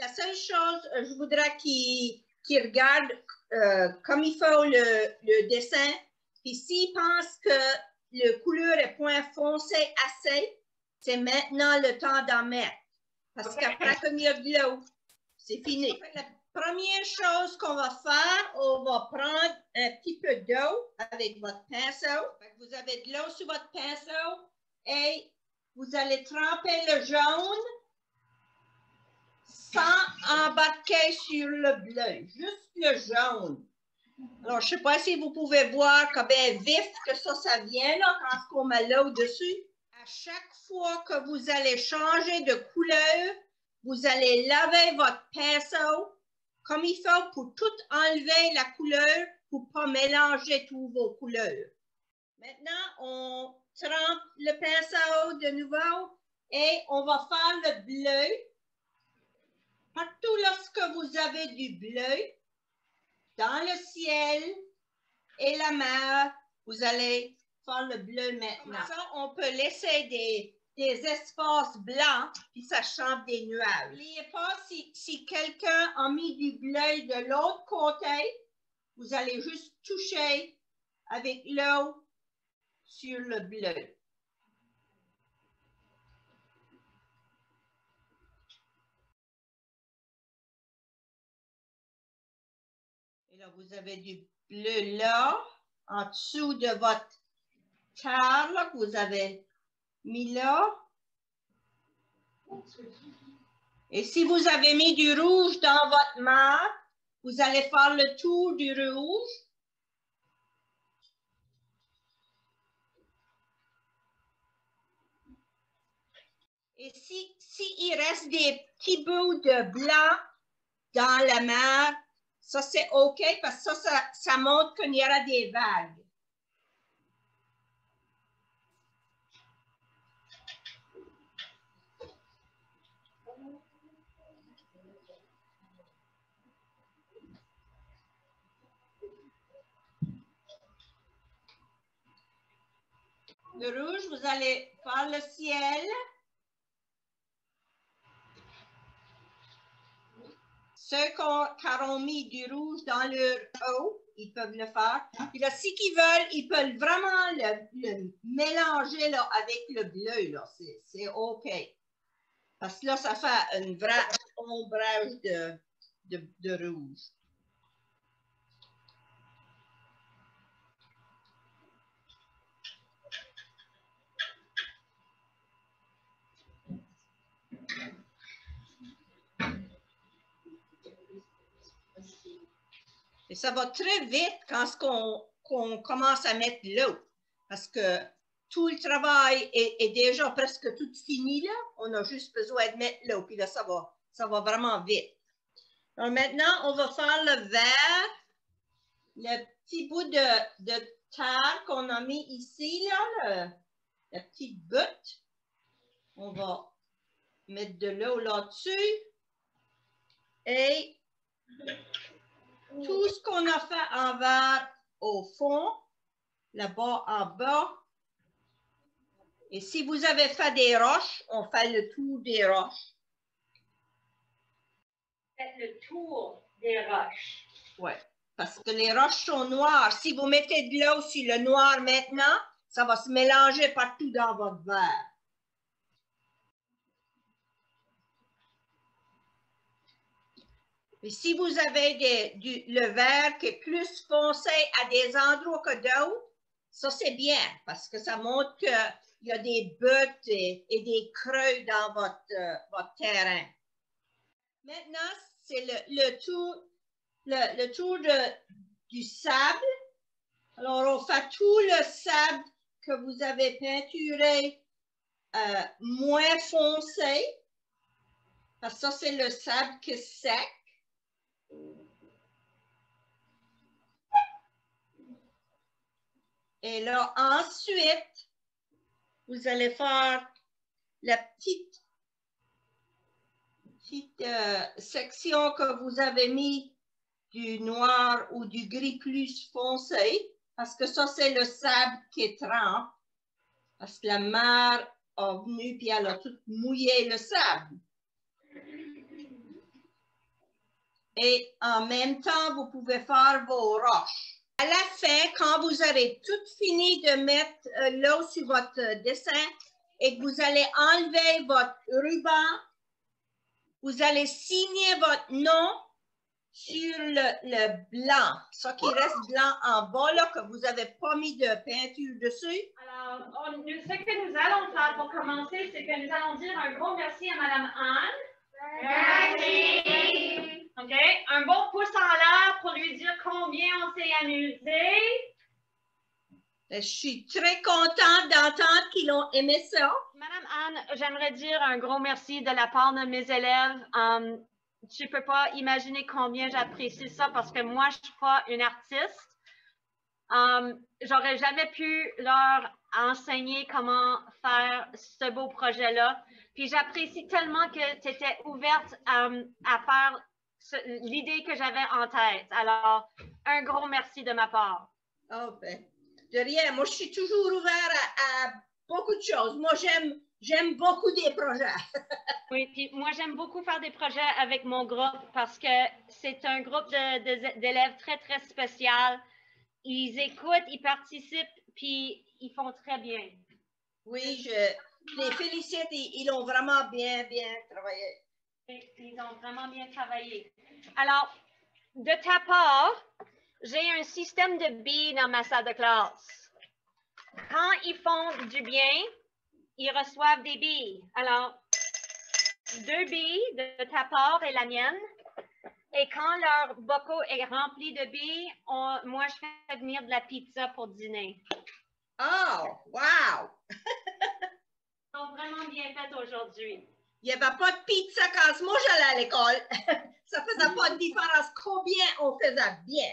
La seule chose, je voudrais qu'il regarde comme il faut le dessin. Puis s'il pense que la couleur est point foncé assez, c'est maintenant le temps d'en mettre. Parce qu'après qu'il y a de l'eau, c'est fini. La première chose qu'on va faire, on va prendre un petit peu d'eau avec votre pinceau. Vous avez de l'eau sur votre pinceau et vous allez tremper le jaune sans embarquer sur le bleu, juste le jaune. Alors, je ne sais pas si vous pouvez voir combien vif que ça vient là, quand on met l'eau dessus. À chaque fois que vous allez changer de couleur, vous allez laver votre pinceau comme il faut pour tout enlever la couleur pour ne pas mélanger toutes vos couleurs. Maintenant, on trempe le pinceau de nouveau et on va faire le bleu. Partout lorsque vous avez du bleu, dans le ciel et la mer, vous allez faire le bleu maintenant. Comme ça, on peut laisser des espaces blancs, puis ça chante des nuages. N'oubliez pas, si quelqu'un a mis du bleu de l'autre côté, vous allez juste toucher avec l'eau sur le bleu. Et là, vous avez du bleu là, en dessous de votre terre là, que vous avez mis là. Et si vous avez mis du rouge dans votre mare, vous allez faire le tour du rouge. Et s'il reste des petits bouts de blanc dans la mer, ça c'est OK parce que ça montre qu'il y aura des vagues. Le rouge, vous allez faire le ciel. Ceux qui ont mis du rouge dans leur eau, ils peuvent le faire. Puis là, si ils veulent, ils peuvent vraiment le mélanger là, avec le bleu. C'est OK. Parce que là, ça fait un vrai ombrage de rouge. Et ça va très vite quand on commence à mettre l'eau. Parce que tout le travail est déjà presque tout fini là. On a juste besoin de mettre l'eau. Puis là, ça va vraiment vite. Donc maintenant, on va faire le vert. Le petit bout de terre qu'on a mis ici, là, la petite butte. On va mettre de l'eau là-dessus. Et tout ce qu'on a fait en vert au fond, là-bas en bas. Et si vous avez fait des roches, on fait le tour des roches. Faites le tour des roches. Oui, parce que les roches sont noires. Si vous mettez de l'eau sur le noir maintenant, ça va se mélanger partout dans votre verre. Et si vous avez le verre qui est plus foncé à des endroits que d'autres, ça c'est bien parce que ça montre qu'il y a des buttes et des creux dans votre terrain. Maintenant, c'est le tour du sable. Alors, on fait tout le sable que vous avez peinturé moins foncé. Parce que ça, c'est le sable qui est sec. Et là, ensuite, vous allez faire la petite section que vous avez mis du noir ou du gris plus foncé, parce que ça, c'est le sable qui est trempe, parce que la mer est venue puis elle a tout mouillé le sable. Et en même temps, vous pouvez faire vos roches. À la fin, quand vous aurez tout fini de mettre l'eau sur votre dessin et que vous allez enlever votre ruban, vous allez signer votre nom sur le blanc, ce qui reste blanc en bas, là, que vous n'avez pas mis de peinture dessus. Alors, ce que nous allons faire pour commencer, c'est que nous allons dire un gros merci à Mme Anne. Merci. OK. Un bon pouce en l'air pour lui dire combien on s'est amusé. Je suis très contente d'entendre qu'ils ont aimé ça. Madame Anne, j'aimerais dire un gros merci de la part de mes élèves. Tu ne peux pas imaginer combien j'apprécie ça parce que moi, je ne suis pas une artiste. J'aurais jamais pu leur enseigner comment faire ce beau projet-là. Puis j'apprécie tellement que tu étais ouverte à faire l'idée que j'avais en tête. Alors, un gros merci de ma part. Oh, ben, de rien. Moi, je suis toujours ouverte à beaucoup de choses. Moi, j'aime beaucoup des projets. Oui, puis moi, j'aime beaucoup faire des projets avec mon groupe parce que c'est un groupe d'élèves très, très spécial. Ils écoutent, ils participent, puis ils font très bien. Oui, je les félicite. Ils ont vraiment bien travaillé. Ils ont vraiment bien travaillé. Alors, de ta part, j'ai un système de billes dans ma salle de classe. Quand ils font du bien, ils reçoivent des billes. Alors, 2 billes de ta part et la mienne. Et quand leur bocal est rempli de billes, moi, je fais venir de la pizza pour dîner. Oh, wow! Ils sont vraiment bien faites aujourd'hui. Il n'y avait pas de pizza quand moi j'allais à l'école. Ça ne faisait pas de différence combien on faisait bien.